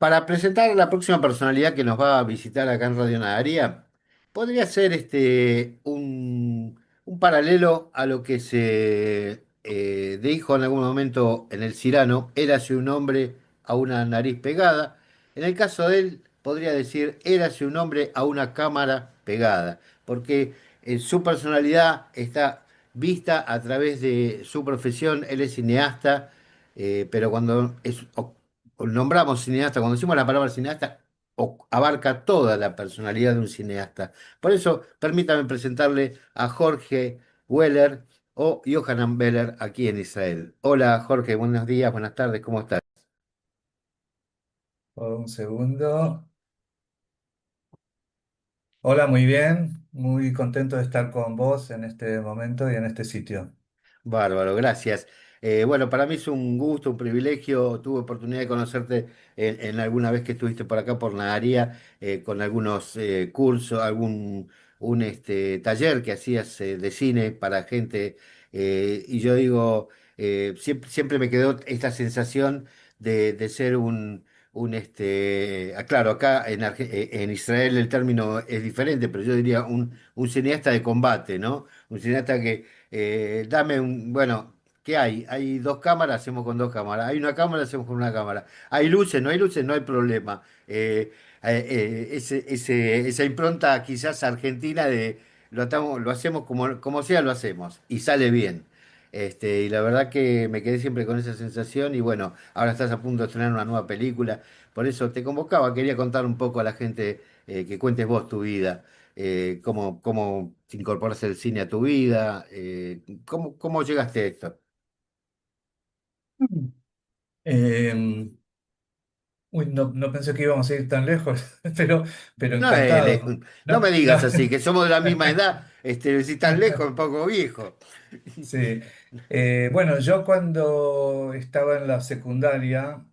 Para presentar la próxima personalidad que nos va a visitar acá en Radio Nadaria, podría ser un paralelo a lo que se dijo en algún momento en el Cirano, érase un hombre a una nariz pegada. En el caso de él, podría decir, érase un hombre a una cámara pegada, porque su personalidad está vista a través de su profesión. Él es cineasta, pero cuando nombramos cineasta, cuando decimos la palabra cineasta, abarca toda la personalidad de un cineasta. Por eso, permítame presentarle a Jorge Weller o Johanan Beller aquí en Israel. Hola Jorge, buenos días, buenas tardes, ¿cómo estás? Un segundo. Hola, muy bien. Muy contento de estar con vos en este momento y en este sitio. Bárbaro, gracias. Bueno, para mí es un gusto, un privilegio. Tuve oportunidad de conocerte en alguna vez que estuviste por acá por Nadaria, con algunos cursos, taller que hacías de cine para gente. Y yo digo, siempre me quedó esta sensación de ser claro, acá en Israel el término es diferente, pero yo diría un cineasta de combate, ¿no? Un cineasta que bueno, ¿qué hay? Hay dos cámaras, hacemos con dos cámaras. Hay una cámara, hacemos con una cámara. Hay luces, no hay luces, no hay problema. Esa impronta quizás argentina de lo hacemos como sea, lo hacemos y sale bien. Y la verdad que me quedé siempre con esa sensación y bueno, ahora estás a punto de estrenar una nueva película. Por eso te convocaba, quería contar un poco a la gente que cuentes vos tu vida, cómo te incorporaste el cine a tu vida, cómo llegaste a esto. Mm. Eh, no pensé que íbamos a ir tan lejos, pero No, encantado. no No, me no. digas así, que somos de la misma edad, si tan lejos, un poco viejo. Sí. Bueno, yo cuando estaba en la secundaria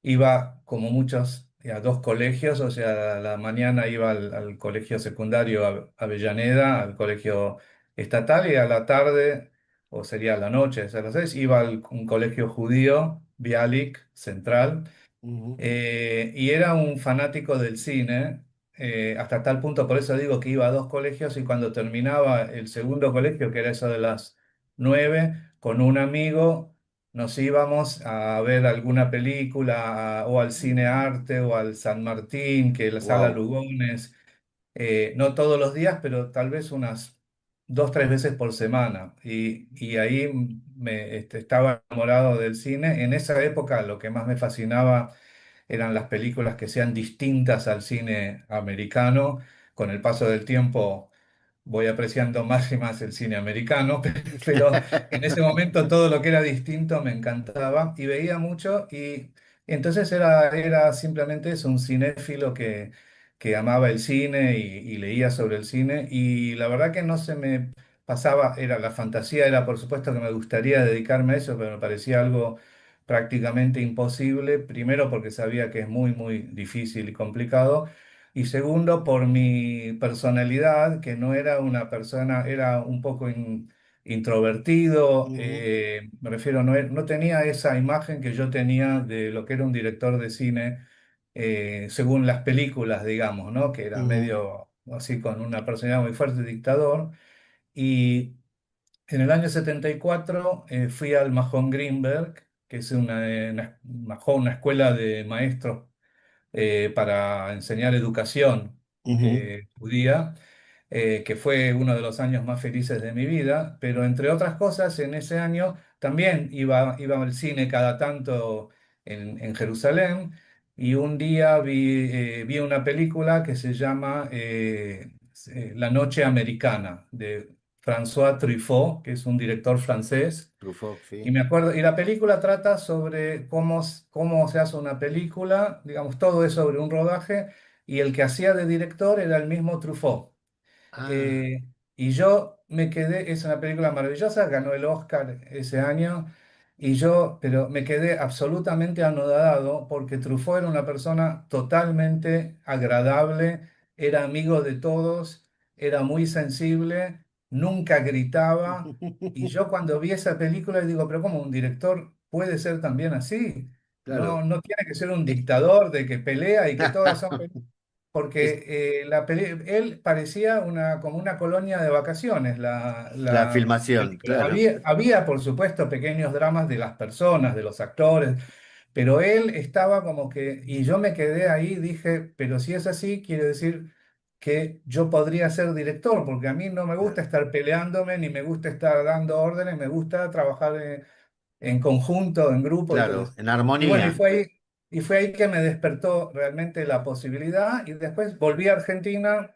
iba, como muchos, a dos colegios. O sea, a la mañana iba al colegio secundario Avellaneda, al colegio estatal, y a la tarde, o sería a la noche, a las 6, iba a un colegio judío, Bialik, Central. Ujú, Y era un fanático del cine, hasta tal punto. Por eso digo que iba a dos colegios, y cuando terminaba el segundo colegio, que era eso de las 9, con un amigo nos íbamos a ver alguna película, o al Cine Arte o al San Martín, que es la sala wow. Lugones. No todos los días, pero tal vez unas dos, tres veces por semana. Y ahí estaba enamorado del cine. En esa época lo que más me fascinaba eran las películas que sean distintas al cine americano. Con el paso del tiempo voy apreciando más y más el cine americano, pero en ese momento todo lo que era distinto me encantaba y veía mucho. Y entonces era simplemente eso, un cinéfilo que amaba el cine y leía sobre el cine. Y la verdad que no se me pasaba, era la fantasía, era por supuesto que me gustaría dedicarme a eso, pero me parecía algo prácticamente imposible. Primero porque sabía que es muy, muy difícil y complicado, y segundo por mi personalidad, que no era una persona, era un poco introvertido. Ujú, Me refiero, no tenía esa imagen que yo tenía de lo que era un director de cine, según las películas, digamos, ¿no? Que era ujú, medio así, con una personalidad muy fuerte, dictador. Y en el año 74 fui al Mahón Greenberg, que es una escuela de maestros para enseñar educación ujú, judía, que fue uno de los años más felices de mi vida. Pero entre otras cosas, en ese año también iba al cine cada tanto en Jerusalén. Y un día vi una película que se llama La Noche Americana, de François Truffaut, que es un director francés. Truffaut, Y sí. me acuerdo, y la película trata sobre cómo se hace una película. Digamos, todo es sobre un rodaje, y el que hacía de director era el mismo Truffaut. Ah. Eh, y yo me quedé, es una película maravillosa, ganó el Oscar ese año. Pero me quedé absolutamente anodado, porque Truffaut era una persona totalmente agradable, era amigo de todos, era muy sensible, nunca gritaba. Y yo cuando vi esa película digo, pero ¿cómo un director puede ser también así? claro. No tiene que ser un dictador de que pelea y que todas son Es porque él parecía como una colonia de vacaciones, la la filmación, película. claro, Había, por supuesto, pequeños dramas de las personas, de los actores, pero él estaba como que, y yo me quedé ahí, dije, pero si es así, quiere decir que yo podría ser director, porque a mí no me gusta claro, estar peleándome, ni me gusta estar dando órdenes, me gusta trabajar en conjunto, en grupo y todo claro, eso. en Y bueno, armonía, y fue ahí que me despertó realmente la posibilidad y después volví a Argentina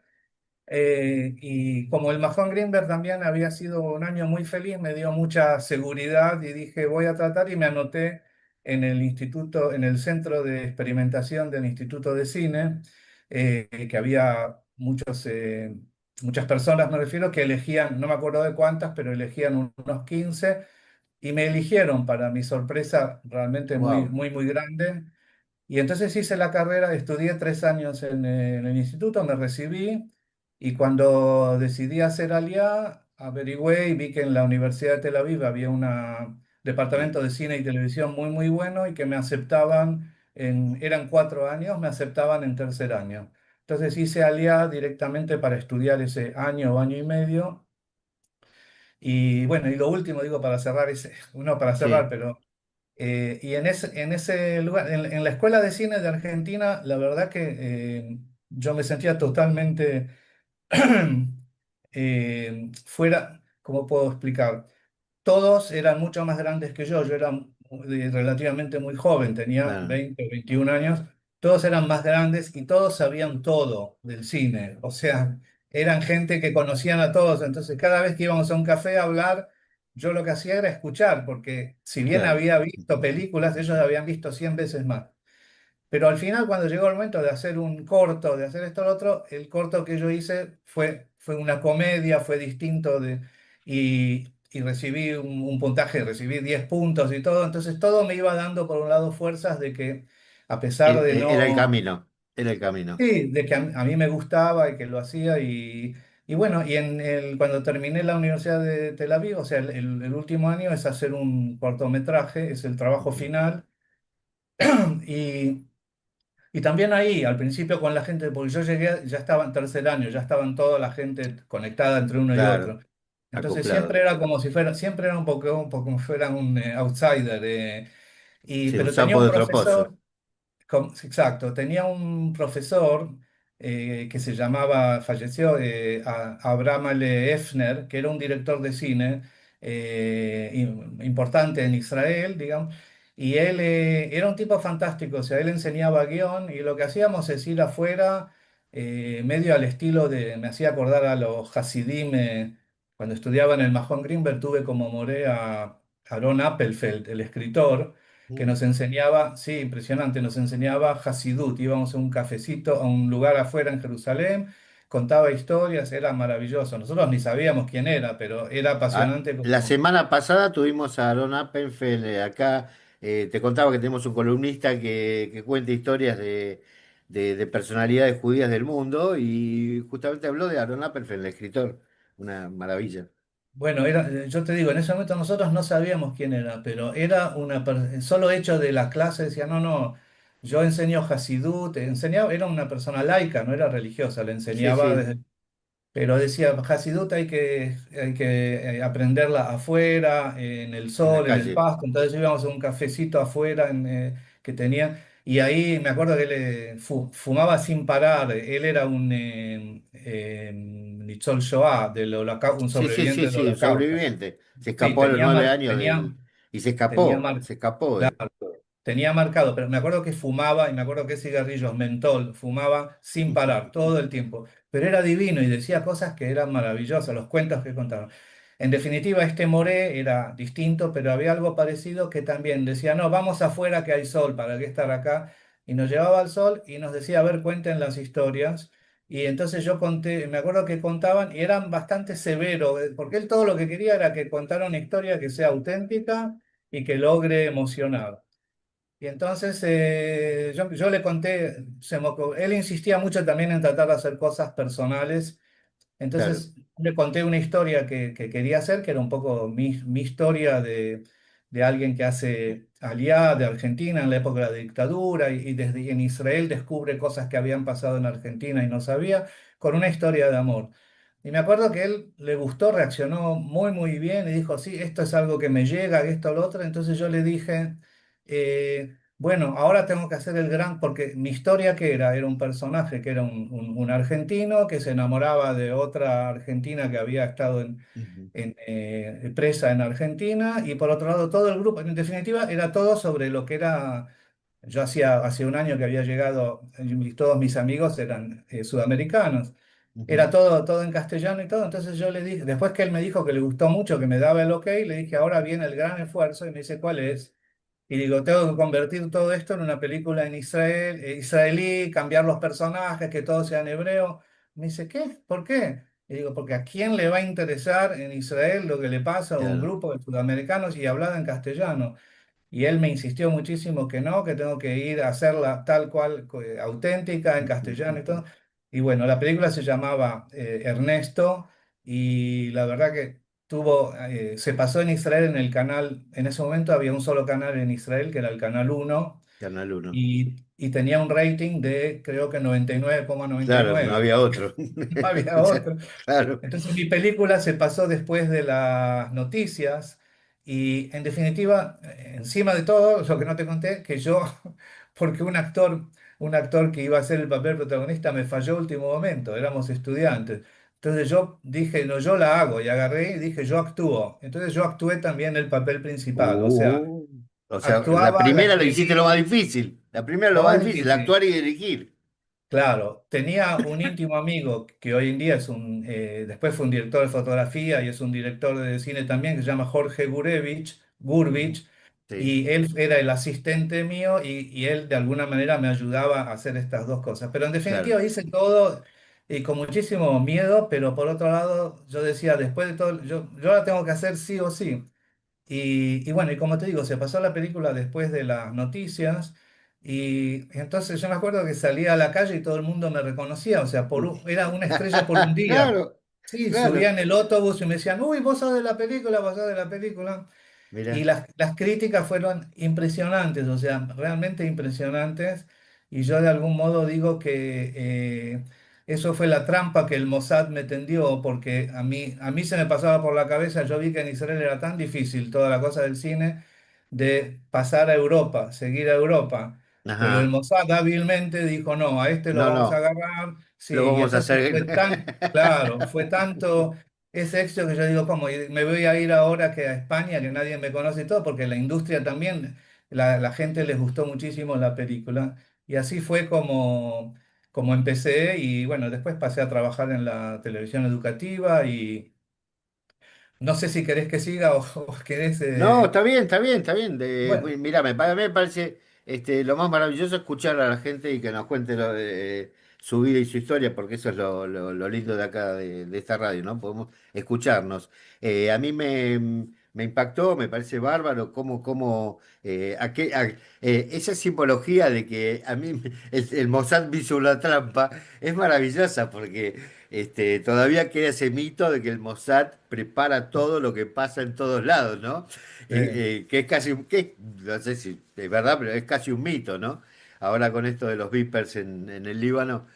y como el Majón Greenberg también había sido un año muy feliz, me dio mucha seguridad y dije voy a tratar y me anoté en el instituto, en el centro de experimentación del Instituto de Cine, que había muchas personas, me refiero, que elegían, no me acuerdo de cuántas, pero elegían unos 15 y me eligieron para mi sorpresa realmente wow, muy grande. Y entonces hice la carrera, estudié 3 años en el instituto, me recibí y cuando decidí hacer Aliá, averigüé y vi que en la Universidad de Tel Aviv había un sí, departamento de cine y televisión muy bueno y que me aceptaban, eran 4 años, me aceptaban en tercer año. Entonces hice Aliá directamente para estudiar ese año o año y medio. Y bueno, y lo último digo para cerrar, uno para cerrar, sí, pero y en ese lugar, en la Escuela de Cine de Argentina, la verdad que yo me sentía totalmente fuera, ¿cómo puedo explicar? Todos eran mucho más grandes que yo era relativamente muy joven, tenía claro, 20 o 21 años, todos eran más grandes y todos sabían todo del cine, o sea, eran gente que conocían a todos, entonces cada vez que íbamos a un café a hablar, yo lo que hacía era escuchar, porque si bien claro. había visto películas, ellos habían visto 100 veces más. Pero al final, cuando llegó el momento de hacer un corto, de hacer esto o lo otro, el corto que yo hice fue una comedia, fue distinto y recibí un puntaje, recibí 10 puntos y todo. Entonces todo me iba dando por un lado fuerzas de que a pesar de Era el no, camino, era el camino. sí, de que a mí me gustaba y que lo hacía y bueno, cuando terminé la Universidad de Tel Aviv, o sea, el último año es hacer un cortometraje, es el trabajo Ujú. final. Y y también ahí, al principio con la gente, porque yo llegué, ya estaba en tercer año, ya estaban toda la gente conectada entre uno y Claro, otro. Entonces siempre acoplado. era como si fuera, siempre era un poco como si fuera un outsider. Sí, un Pero tenía sapo un de otro pozo. profesor. Exacto, tenía un profesor que se llamaba, falleció, Abraham L. Efner, que era un director de cine importante en Israel, digamos, y él era un tipo fantástico, o sea, él enseñaba guión y lo que hacíamos es ir afuera, medio al estilo me hacía acordar a los Hasidim, cuando estudiaba en el Mahon Greenberg tuve como moré a Aaron Appelfeld, el escritor que Mm. nos enseñaba, sí, impresionante, nos enseñaba Hasidut. Íbamos a un cafecito, a un lugar afuera en Jerusalén, contaba historias, era maravilloso. Nosotros ni sabíamos quién era, pero era Ah, apasionante la como... semana pasada tuvimos a Aaron Appenfeld acá. Te contaba que tenemos un columnista que cuenta historias de personalidades judías del mundo y justamente habló de Aaron Appenfeld, el escritor. Una maravilla. Bueno, yo te digo, en ese momento nosotros no sabíamos quién era, pero era el solo hecho de la clase decía, no, yo enseño Hasidut, enseñaba, era una persona laica, no era religiosa, le Sí, enseñaba sí, desde. Pero decía, Hasidut hay que aprenderla afuera, en el en la sol, en el calle. pasto. Entonces íbamos a un cafecito afuera que tenían. Y ahí me acuerdo que él fumaba sin parar. Él era un Nitzol Shoah, un Sí, sí, sobreviviente sí, del sí, un Holocausto. sobreviviente. Se Sí, escapó a los 9 años y tenía se escapó. tenía marcado, pero me acuerdo que fumaba y me acuerdo que cigarrillos mentol, fumaba sin parar todo el tiempo, pero era divino y decía cosas que eran maravillosas, los cuentos que contaban. En definitiva, este Moré era distinto, pero había algo parecido que también decía, no, vamos afuera que hay sol, ¿para qué estar acá? Y nos llevaba al sol y nos decía, a ver, cuenten las historias. Y entonces yo conté, me acuerdo que contaban y eran bastante severos, porque él todo lo que quería era que contara una historia que sea auténtica y que logre emocionar. Y entonces yo le conté, él insistía mucho también en tratar de hacer cosas personales, Claro, entonces le conté una historia que quería hacer, que era un poco mi historia de alguien que hace Aliá de Argentina en la época de la dictadura y desde en Israel descubre cosas que habían pasado en Argentina y no sabía, con una historia de amor. Y me acuerdo que él le gustó, reaccionó muy, muy bien y dijo, sí, esto es algo que me llega, esto, lo otro. Entonces yo le dije, bueno, ahora tengo que hacer el gran, porque mi historia que era un personaje que era un argentino que se enamoraba de otra argentina que había estado Ujú, presa en Argentina y por otro lado todo el grupo, en definitiva era todo sobre lo que era, yo hacía un año que había llegado y todos mis amigos eran sudamericanos. Era ujú. todo en castellano y todo, entonces yo le dije, después que él me dijo que le gustó mucho, que me daba el ok, le dije, ahora viene el gran esfuerzo y me dice, ¿cuál es? Y digo, tengo que convertir todo esto en una película en Israel, israelí, cambiar los personajes, que todo sea en hebreo. Me dice, ¿qué? ¿Por qué? Y digo, porque ¿a quién le va a interesar en Israel lo que le pasa a un Claro. grupo de sudamericanos y hablado en castellano? Y él me insistió muchísimo que no, que tengo que ir a hacerla tal cual, auténtica, en castellano y todo. Y bueno, la película se llamaba Ernesto y la verdad que se pasó en Israel en el canal, en ese momento había un solo canal en Israel que era el canal uno Canal uno. y tenía un rating de creo que Claro, no 99,99, había porque otro. no había otro. Claro. Entonces mi película se pasó después de las noticias y en definitiva, encima de todo, lo que no te conté, que yo, porque un actor que iba a ser el papel protagonista me falló a último momento, éramos estudiantes. Entonces yo dije, no, yo la hago y agarré y dije, yo actúo. Entonces yo actué también el papel principal, o sea, Uh, o sea, la actuaba, la primera lo hiciste lo más escribí, difícil. La primera lo lo más más difícil, difícil. actuar y dirigir. Claro, tenía un íntimo amigo que hoy en día después fue un director de fotografía y es un director de cine también, que se llama Jorge Ujú. Gurvich, Sí, y él era el asistente mío y él de alguna manera me ayudaba a hacer estas dos cosas. Pero en claro. definitiva hice todo y con muchísimo miedo, pero por otro lado yo decía, después de todo, yo la tengo que hacer sí o sí. Y bueno, y como te digo, se pasó la película después de las noticias y entonces yo me acuerdo que salía a la calle y todo el mundo me reconocía, o sea, era una estrella por un día. Claro, Sí, subía claro. en el autobús y me decían, uy, vos sos de la película, vos sos de la película. Y Mira. las críticas fueron impresionantes, o sea, realmente impresionantes. Y yo de algún modo digo que eso fue la trampa que el Mossad me tendió, porque a mí se me pasaba por la cabeza, yo vi que en Israel era tan difícil toda la cosa del cine, de pasar a Europa, seguir a Europa. Pero el Ajá. Mossad hábilmente dijo, no, a este lo No, vamos a no. agarrar. Lo Sí, y vamos a entonces hacer. fue claro, fue tanto ese éxito que yo digo, ¿cómo? Y me voy a ir ahora que a España, que nadie me conoce y todo, porque la industria también, la gente les gustó muchísimo la película. Y así fue como empecé y bueno, después pasé a trabajar en la televisión educativa y no sé si querés que siga o querés... No, está bien, está bien, está bien. bueno, Mirá, a mí me parece lo más maravilloso escuchar a la gente y que nos cuente su vida y su historia, porque eso es lo lindo de acá, de esta radio, ¿no? Podemos escucharnos. Me impactó, me parece bárbaro cómo esa simbología de que a mí el Mossad me hizo una trampa es maravillosa, porque todavía queda ese mito de que el Mossad prepara todo lo que pasa en todos lados, ¿no? sí. Que es casi, no sé si es verdad, pero es casi un mito, ¿no? Ahora con esto de los vipers en el Líbano,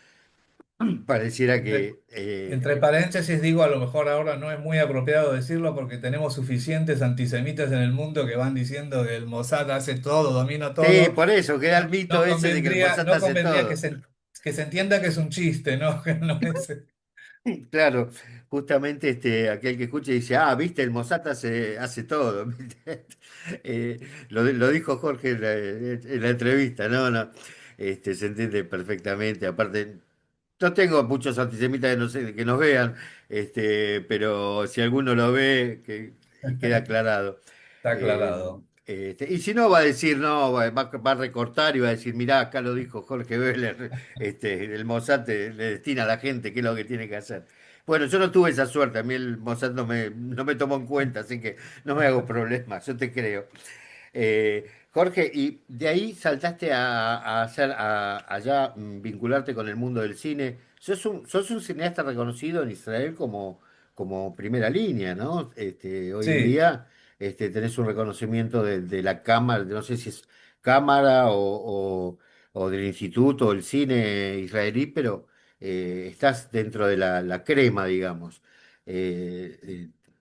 pareciera Entre, que entre paréntesis digo, a lo mejor ahora no es muy apropiado decirlo porque tenemos suficientes antisemitas en el mundo que van diciendo que el Mossad hace todo, domina sí, todo. por eso queda el No, mito ese de que el Mossad no hace convendría todo. que se entienda que es un chiste, ¿no? Que no es... Claro, justamente aquel que escucha dice, ah, viste, el Mossad hace todo. ¿Viste? Lo dijo Jorge en la entrevista, no, no, se entiende perfectamente. Aparte, no tengo muchos antisemitas que, no sé, que nos vean, pero si alguno lo ve, que queda aclarado. Está Eh, aclarado. y si no, va a decir, no, va a recortar y va a decir, mirá, acá lo dijo Jorge Vélez, el Mossad le destina a la gente qué es lo que tiene que hacer. Bueno, yo no tuve esa suerte, a mí el Mossad no me tomó en cuenta, así que no me hago problemas, yo te creo. Jorge, y de ahí saltaste a hacer, allá vincularte con el mundo del cine. Sos un cineasta reconocido en Israel como primera línea, ¿no? Hoy en Sí, día. tenés un reconocimiento de la cámara, no sé si es cámara o del instituto o el cine israelí, pero estás dentro de la crema, digamos,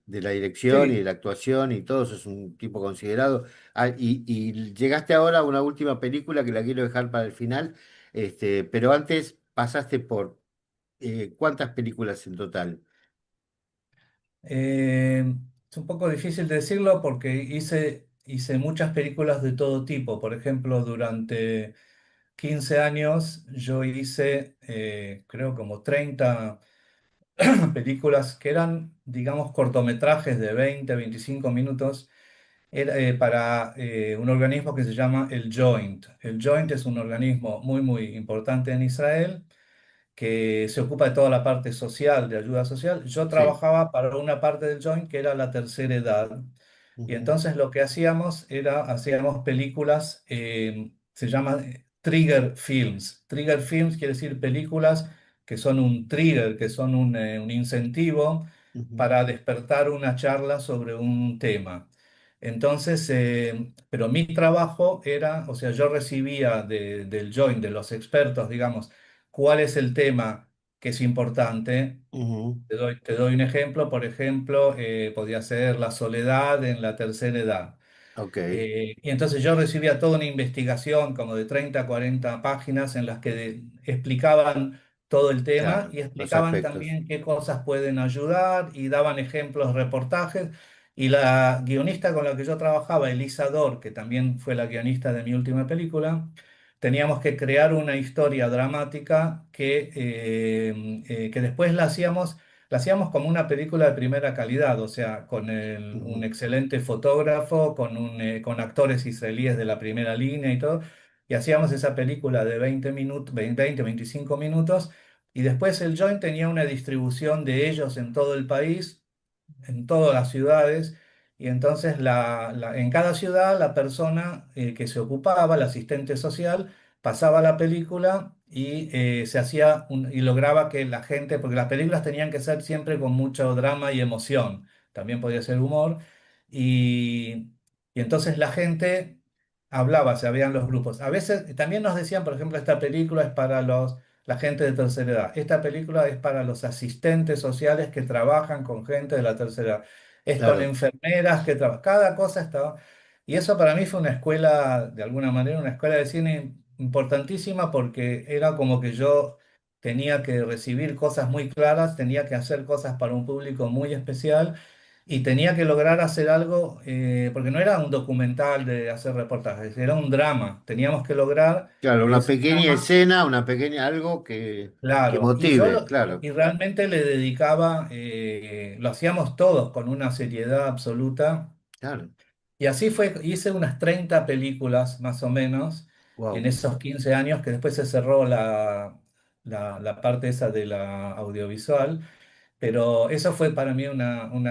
de la dirección y de Sí, la actuación y todo eso es un tipo considerado. Ah, y llegaste ahora a una última película que la quiero dejar para el final, pero antes pasaste por ¿cuántas películas en total? eh, es un poco difícil decirlo porque hice muchas películas de todo tipo. Por ejemplo, durante 15 años yo hice, creo, como 30 películas que eran, digamos, cortometrajes de 20, 25 minutos para un organismo que se llama el Joint. El Joint es un organismo muy, muy importante en Israel que se ocupa de toda la parte social, de ayuda social. Yo Sí. trabajaba para una parte del Joint que era la tercera edad. Y Ujú, entonces lo que hacíamos era, hacíamos películas, se llaman trigger films. Trigger films quiere decir películas que son un trigger, que son un incentivo ujú, para despertar una charla sobre un tema. Entonces, pero mi trabajo era, o sea, yo recibía del Joint, de los expertos, digamos, cuál es el tema que es importante. ujú. Te doy un ejemplo, por ejemplo, podría ser la soledad en la tercera edad. Ok, Y entonces yo recibía toda una investigación como de 30 40 páginas en las que explicaban todo el tema claro, y los explicaban aspectos. también qué cosas pueden ayudar y daban ejemplos, reportajes. Y la guionista con la que yo trabajaba, Elisa Dor, que también fue la guionista de mi última película, teníamos que crear una historia dramática que después la hacíamos como una película de primera calidad, o sea, con un Ujú, excelente fotógrafo, con actores israelíes de la primera línea y todo, y hacíamos esa película de 20 minutos, 20, 25 minutos, y después el Joint tenía una distribución de ellos en todo el país, en todas las ciudades, y entonces en cada ciudad la persona que se ocupaba, el asistente social, pasaba la película y y lograba que la gente, porque las películas tenían que ser siempre con mucho drama y emoción, también podía ser humor, y, y entonces la gente hablaba, se habían los grupos. A veces también nos decían, por ejemplo, esta película es para la gente de tercera edad. Esta película es para los asistentes sociales que trabajan con gente de la tercera edad. Es con claro, enfermeras que trabajan. Cada cosa estaba. Y eso para mí fue una escuela, de alguna manera, una escuela de cine importantísima porque era como que yo tenía que recibir cosas muy claras, tenía que hacer cosas para un público muy especial y tenía que lograr hacer algo, porque no era un documental de hacer reportajes, era un drama. Teníamos que lograr claro, que una ese pequeña drama. escena, una pequeña algo que Claro, y yo motive, claro, y realmente le dedicaba, lo hacíamos todos con una seriedad absoluta. claro, Y así fue, hice unas 30 películas más o menos en wow, esos 15 años, que después se cerró la parte esa de la audiovisual. Pero eso fue para mí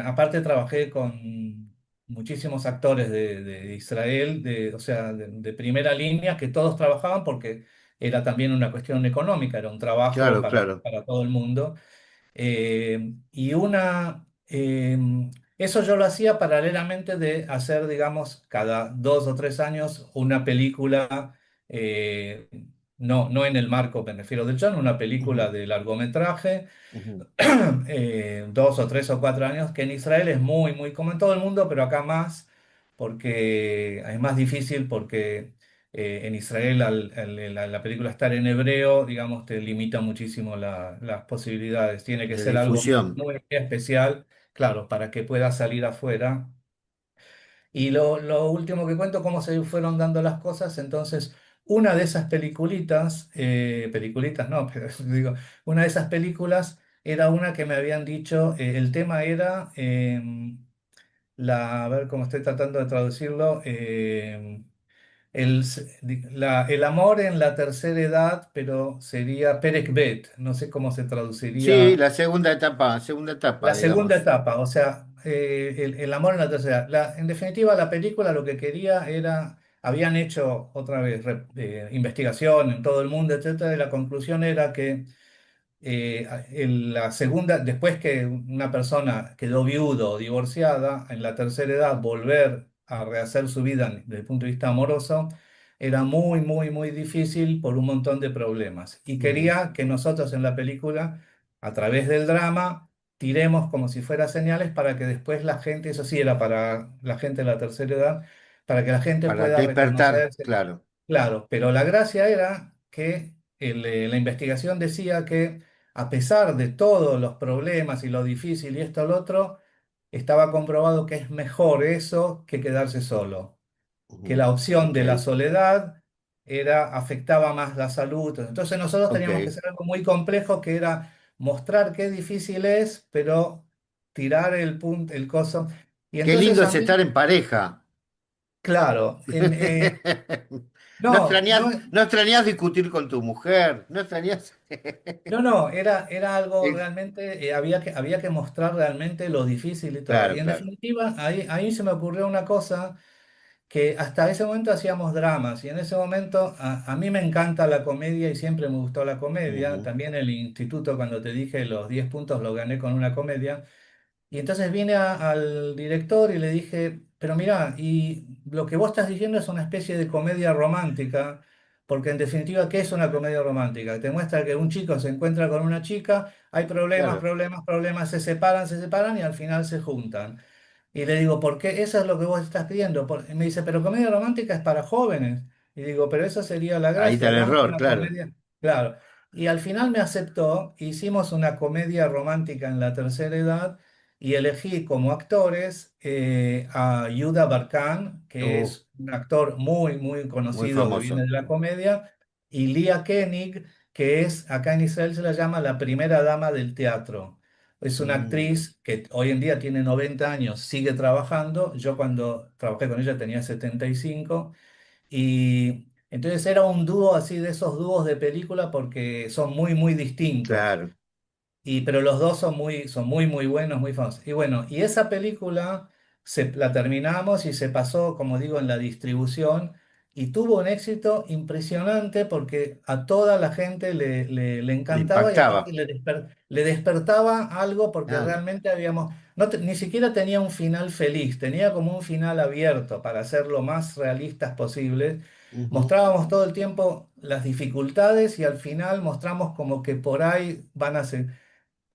aparte trabajé con muchísimos actores de Israel, o sea, de primera línea, que todos trabajaban porque era también una cuestión económica, era un trabajo claro, para, claro, para todo el mundo. Y eso yo lo hacía paralelamente de hacer, digamos, cada 2 o 3 años una película, eh, no en el marco, me refiero del John, una película ujú, de largometraje, ujú. 2 o 3 o 4 años, que en Israel es muy, muy como en todo el mundo, pero acá más, porque es más difícil porque en Israel la película estar en hebreo, digamos, te limita muchísimo las posibilidades. Tiene que De ser algo muy, difusión, muy especial, claro, para que pueda salir afuera. Y lo último que cuento, cómo se fueron dando las cosas. Entonces, una de esas peliculitas no, pero digo, una de esas películas era una que me habían dicho, el tema era, a ver cómo estoy tratando de traducirlo, el amor en la tercera edad, pero sería Perek Bet, no sé cómo se sí, traduciría. la segunda etapa, La segunda digamos, etapa, o sea, el amor en la tercera. En definitiva, la película lo que quería era, habían hecho otra vez investigación en todo el mundo, etcétera, y la conclusión era que la segunda, después que una persona quedó viudo o divorciada, en la tercera edad, volver a rehacer su vida desde el punto de vista amoroso, era muy, muy, muy difícil por un montón de problemas. Y Ujú. quería que nosotros en la película, a través del drama, tiremos como si fuera señales para que después la gente, eso sí era para la gente de la tercera edad, para que la gente Para pueda despertar, reconocerse. claro. Claro, pero la gracia era que la investigación decía que a pesar de todos los problemas y lo difícil y esto o lo otro, estaba comprobado que es mejor eso que quedarse solo, que Ujú. la opción Ok, de la soledad afectaba más la salud. Entonces nosotros teníamos que ok. hacer algo muy complejo que era mostrar qué difícil es, pero tirar el punto, el coso. Y Qué entonces lindo a es mí, estar en pareja. claro, No no, extrañás, no. no extrañás discutir con tu mujer, no extrañás. No, no, era algo Es- realmente, había que mostrar realmente lo difícil y todo. Y Claro, en claro. definitiva, ahí se me ocurrió una cosa que hasta ese momento hacíamos dramas y en ese momento a mí me encanta la comedia y siempre me gustó la comedia. Ujú. También el instituto, cuando te dije los 10 puntos, lo gané con una comedia. Y entonces vine al director y le dije, pero mira, y lo que vos estás diciendo es una especie de comedia romántica, porque en definitiva, ¿qué es una comedia romántica? Te muestra que un chico se encuentra con una chica, hay problemas, Claro. problemas, problemas, se separan y al final se juntan. Y le digo, ¿por qué? Eso es lo que vos estás pidiendo. Y me dice, pero comedia romántica es para jóvenes. Y digo, pero esa sería la Ahí está gracia, el hagamos error, una claro. comedia. Claro. Y al final me aceptó, hicimos una comedia romántica en la tercera edad y elegí como actores a Yuda Barkan, que Oh, es un actor muy, muy muy conocido que viene famoso. de la comedia, y Lia Koenig, que es, acá en Israel se la llama la primera dama del teatro. Es una Mm, actriz que hoy en día tiene 90 años, sigue trabajando. Yo cuando trabajé con ella tenía 75 y entonces era un dúo así de esos dúos de película porque son muy, muy distintos. claro. Pero los dos son muy, muy buenos, muy famosos. Y bueno, y esa película la terminamos y se pasó, como digo, en la distribución y tuvo un éxito impresionante porque a toda la gente le Le encantaba y aparte impactaba. le despertaba algo porque Ah, realmente habíamos, ni siquiera tenía un final feliz, tenía como un final abierto para ser lo más realistas posible. ujú. Mostrábamos todo el tiempo las dificultades y al final mostramos como que por ahí van a ser.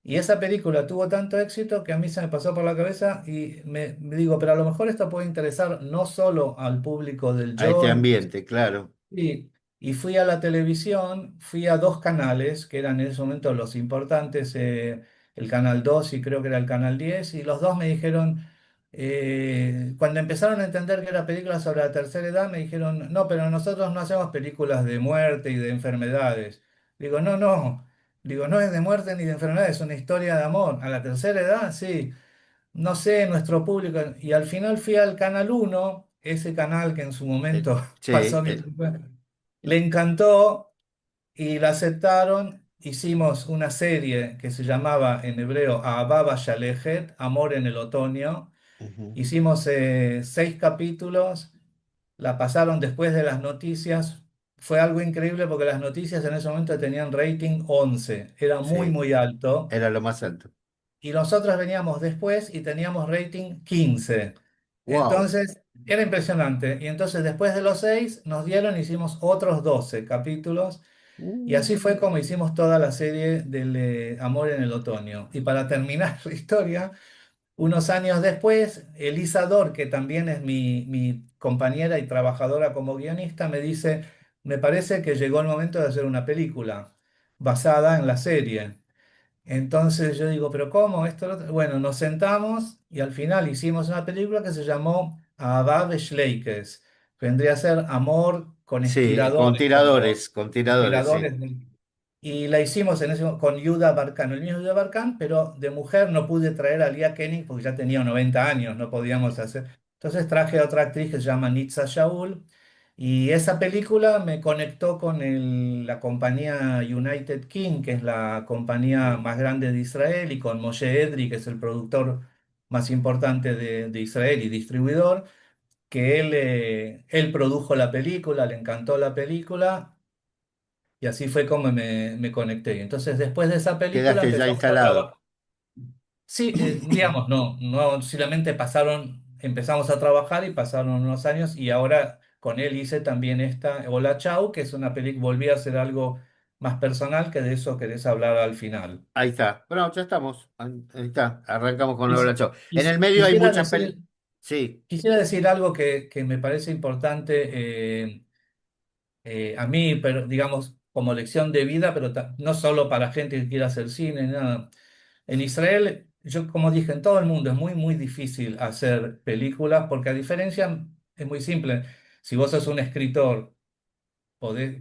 Y esa película tuvo tanto éxito que a mí se me pasó por la cabeza y me digo, pero a lo mejor esto puede interesar no solo al público del A este John. ambiente, claro. Y fui a la televisión, fui a dos canales que eran en ese momento los importantes, el Canal 2 y creo que era el Canal 10 y los dos me dijeron, cuando empezaron a entender que era película sobre la tercera edad, me dijeron, no, pero nosotros no hacemos películas de muerte y de enfermedades. Digo, no, no. Digo, no es de muerte ni de enfermedades, es una historia de amor. A la tercera edad, sí. No sé, nuestro público. Y al final fui al Canal uno, ese canal que en su momento Sí, pasó mi... Le encantó y la aceptaron. Hicimos una serie que se llamaba en hebreo Ahava Shalechet, Amor en el Otoño. ujú. Hicimos 6 capítulos, la pasaron después de las noticias. Fue algo increíble porque las noticias en ese momento tenían rating 11, era muy, Sí, muy alto. era lo más alto. Y nosotros veníamos después y teníamos rating 15. Wow. Entonces, era impresionante. Y entonces, después de los 6, nos dieron, hicimos otros 12 capítulos. Y así fue como hicimos toda la serie del Amor en el Otoño. Y para terminar la historia, unos años después, Elisa Dor, que también es mi compañera y trabajadora como guionista, me dice, me parece que llegó el momento de hacer una película basada en la serie. Entonces yo digo, pero ¿cómo? Esto, lo otro?". Bueno, nos sentamos y al final hicimos una película que se llamó Ahav Shleikes. Vendría a ser amor con Sí, con estiradores, como tiradores, sí. estiradores. Y la hicimos con Yuda Barkan, el mismo Yuda Barkan, pero de mujer no pude traer a Lia Koenig porque ya tenía 90 años, no podíamos hacer. Entonces traje a otra actriz que se llama Nitza Shaul y esa película me conectó con la compañía United King, que es la compañía Mm. más grande de Israel, y con Moshe Edri, que es el productor más importante de Israel y distribuidor, que él produjo la película, le encantó la película y así fue como me conecté. Entonces, después de esa película Quedaste ya empezamos a instalado. trabajar. Sí, digamos, no, solamente empezamos a trabajar y pasaron unos años y ahora con él hice también esta Hola Chau, que es una película, volví a hacer algo más personal, que de eso querés hablar al final. Ahí está. Bueno, ya estamos. Ahí está. Arrancamos con Quis- Hola Chao. En el medio hay Quisiera muchas pel... decir, Sí, quisiera decir algo que me parece importante a mí, pero digamos, como lección de vida, pero no solo para gente que quiera hacer cine, nada. En Israel, yo como dije, en todo el mundo es muy, muy difícil hacer películas porque a diferencia, es muy simple. Si vos sos un escritor,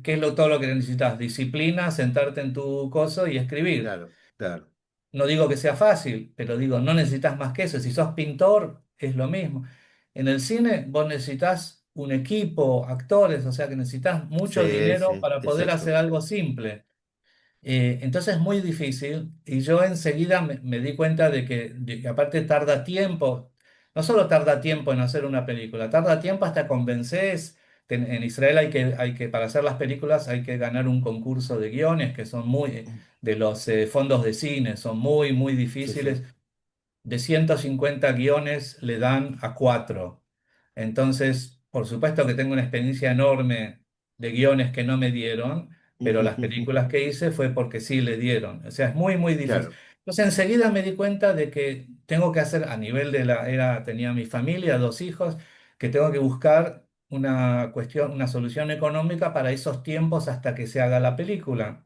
¿qué es todo lo que necesitas? Disciplina, sentarte en tu coso y escribir. claro, claro. No digo que sea fácil, pero digo, no necesitas más que eso. Si sos pintor, es lo mismo. En el cine, vos necesitas un equipo, actores, o sea que necesitas mucho Sí, dinero sí, para poder hacer exacto. algo simple. Entonces es muy difícil y yo enseguida me di cuenta de que aparte tarda tiempo, no solo tarda tiempo en hacer una película, tarda tiempo hasta convences. En Israel para hacer las películas hay que ganar un concurso de guiones que son de los fondos de cine, son muy, muy Sí, difíciles. sí. De 150 guiones le dan a 4. Entonces, por supuesto que tengo una experiencia enorme de guiones que no me dieron, pero las películas que hice fue porque sí le dieron. O sea, es muy, muy difícil. Claro, Entonces, enseguida me di cuenta de que tengo que hacer a nivel tenía mi familia, 2 hijos, que tengo que buscar una solución económica para esos tiempos hasta que se haga la película.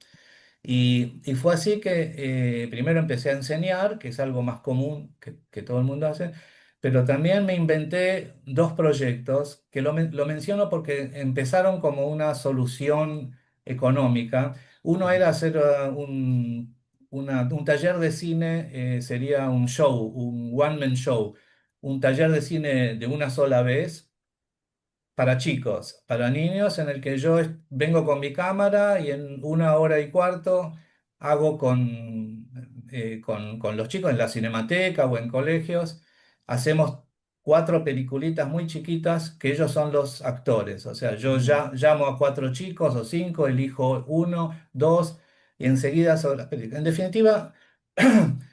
Y fue así que primero empecé a enseñar, que es algo más común que todo el mundo hace, pero también me inventé 2 proyectos que lo menciono porque empezaron como una solución económica. Uno era hacer un taller de cine, sería un show, un one-man show, un taller de cine de una sola vez para chicos, para niños, en el que yo vengo con mi cámara y en 1 hora y cuarto hago con los chicos en la cinemateca o en colegios, hacemos 4 peliculitas muy chiquitas que ellos son los actores. O sea, yo mm, ya llamo a 4 chicos o 5, elijo uno, dos y enseguida sobre las películas. En definitiva,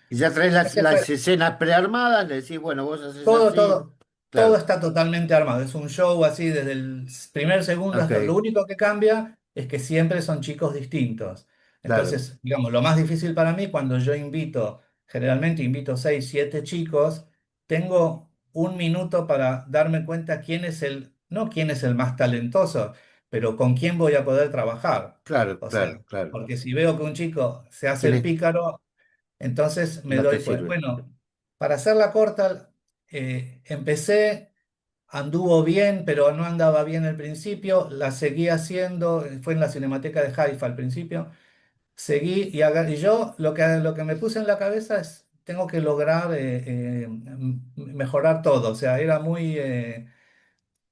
y ya traes ese las fue. escenas prearmadas, le decís, bueno, vos haces Todo, así. todo Claro, está totalmente armado. Es un show así desde el primer segundo hasta. Lo ok, único que cambia es que siempre son chicos distintos. claro, Entonces, digamos, lo más difícil para mí cuando generalmente invito 6, 7 chicos, tengo 1 minuto para darme cuenta no quién es el más talentoso, pero con quién voy a poder trabajar. claro, O sea, claro, claro. porque si veo que un chico se hace ¿Quién el es? pícaro, entonces me No te doy cuenta. sirve. Bueno, para hacerla corta, empecé, anduvo bien, pero no andaba bien al principio, la seguí haciendo, fue en la Cinemateca de Haifa al principio, seguí y yo lo que me puse en la cabeza es, tengo que lograr mejorar todo, o sea, era muy.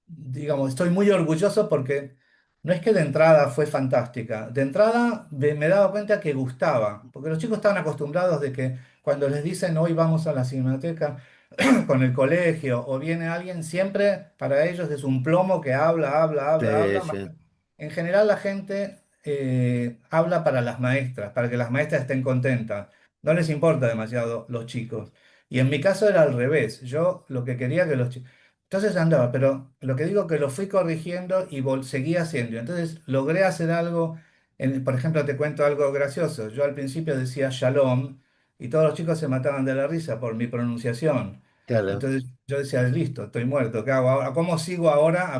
Digamos, estoy muy orgulloso porque no es que de entrada fue fantástica, de entrada me daba cuenta que gustaba, porque los chicos estaban acostumbrados de que cuando les dicen hoy vamos a la cinemateca con el colegio o viene alguien, siempre para ellos es un plomo que habla, habla, habla, Sí, habla. sí, En general la gente habla para las maestras, para que las maestras estén contentas. No les importa demasiado los chicos. Y en mi caso era al revés. Yo lo que quería que los chicos. Entonces andaba, pero lo que digo que lo fui corrigiendo y seguía haciendo. Entonces logré hacer algo. Por ejemplo, te cuento algo gracioso. Yo al principio decía Shalom y todos los chicos se mataban de la risa por mi pronunciación. claro. Entonces yo decía, listo, estoy muerto, ¿qué hago ahora? ¿Cómo sigo ahora?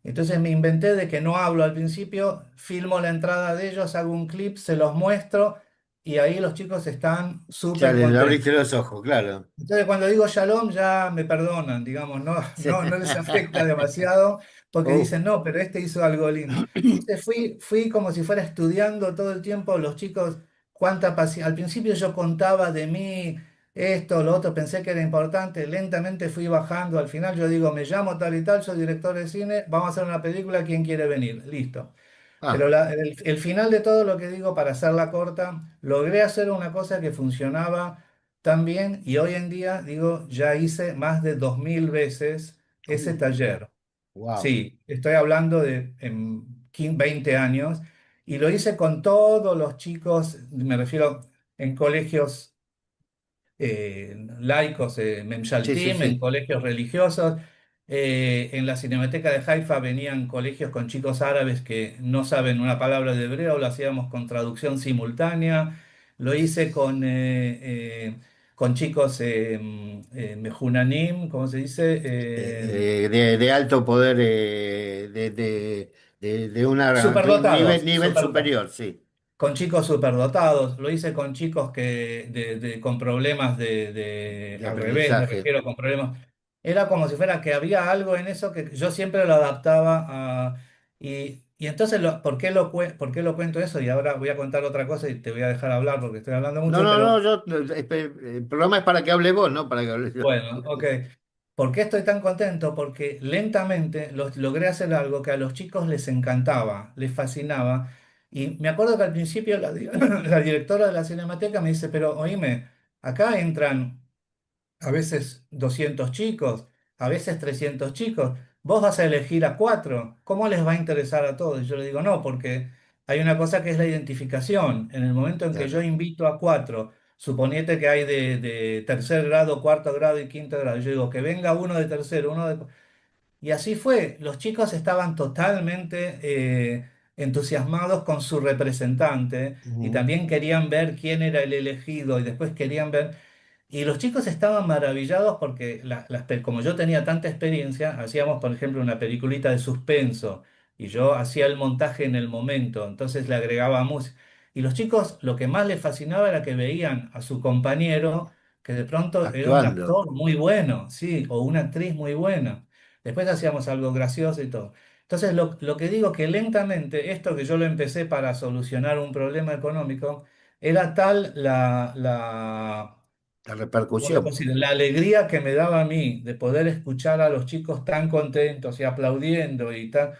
Entonces me inventé de que no hablo al principio, filmo la entrada de ellos, hago un clip, se los muestro y ahí los chicos están Ya súper le contentos. abriste los ojos, claro. Entonces cuando digo shalom ya me perdonan, digamos, no, Sí. no les afecta demasiado porque Uf. dicen, no, pero este hizo algo lindo. Entonces fui como si fuera estudiando todo el tiempo los chicos, cuánta paciencia. Al principio yo contaba de mí esto, lo otro, pensé que era importante, lentamente fui bajando, al final yo digo, me llamo tal y tal, soy director de cine, vamos a hacer una película, ¿quién quiere venir? Listo. Pero Ah, el final de todo lo que digo, para hacerla corta, logré hacer una cosa que funcionaba tan bien y hoy en día, digo, ya hice más de 2000 veces ese taller. wow. Sí, estoy hablando de en 20 años Y lo hice con todos los chicos, me refiero en colegios laicos, Sí, sí, Memshaltim, en sí. colegios religiosos. En la Cinemateca de Haifa venían colegios con chicos árabes que no saben una palabra de hebreo, lo hacíamos con traducción simultánea. Lo hice con chicos mejunanim, ¿cómo se dice? De alto poder, de un Superdotados, nivel superior, sí, con chicos superdotados, lo hice con chicos con problemas de al revés, me aprendizaje. refiero, con problemas. Era como si fuera que había algo en eso que yo siempre lo adaptaba y entonces, ¿por qué lo cuento eso? Y ahora voy a contar otra cosa y te voy a dejar hablar porque estoy hablando No, mucho, no, no, pero el programa es para que hable vos, no para que hable yo. bueno, ok. ¿Por qué estoy tan contento? Porque lentamente logré hacer algo que a los chicos les encantaba, les fascinaba. Y me acuerdo que al principio la directora de la Cinemateca me dice, pero oíme, acá entran a veces 200 chicos, a veces 300 chicos. Vos vas a elegir a cuatro. ¿Cómo les va a interesar a todos? Y yo le digo, no, porque hay una cosa que es la identificación. En el momento en que yo Claro. invito a cuatro, suponete que hay de tercer grado, cuarto grado y quinto grado. Yo digo, que venga uno de tercero, uno de... Y así fue. Los chicos estaban totalmente entusiasmados con su representante y Ujú. también querían ver quién era el elegido y después querían ver... Y los chicos estaban maravillados porque, como yo tenía tanta experiencia, hacíamos, por ejemplo, una peliculita de suspenso y yo hacía el montaje en el momento, entonces le agregaba música. Y los chicos lo que más les fascinaba era que veían a su compañero que de pronto era un Actuando. actor muy bueno, sí, o una actriz muy buena. Después hacíamos algo gracioso y todo. Entonces, lo que digo que lentamente, esto que yo lo empecé para solucionar un problema económico, era tal La ¿cómo te repercusión. puedo decir? La alegría que me daba a mí de poder escuchar a los chicos tan contentos y aplaudiendo y tal,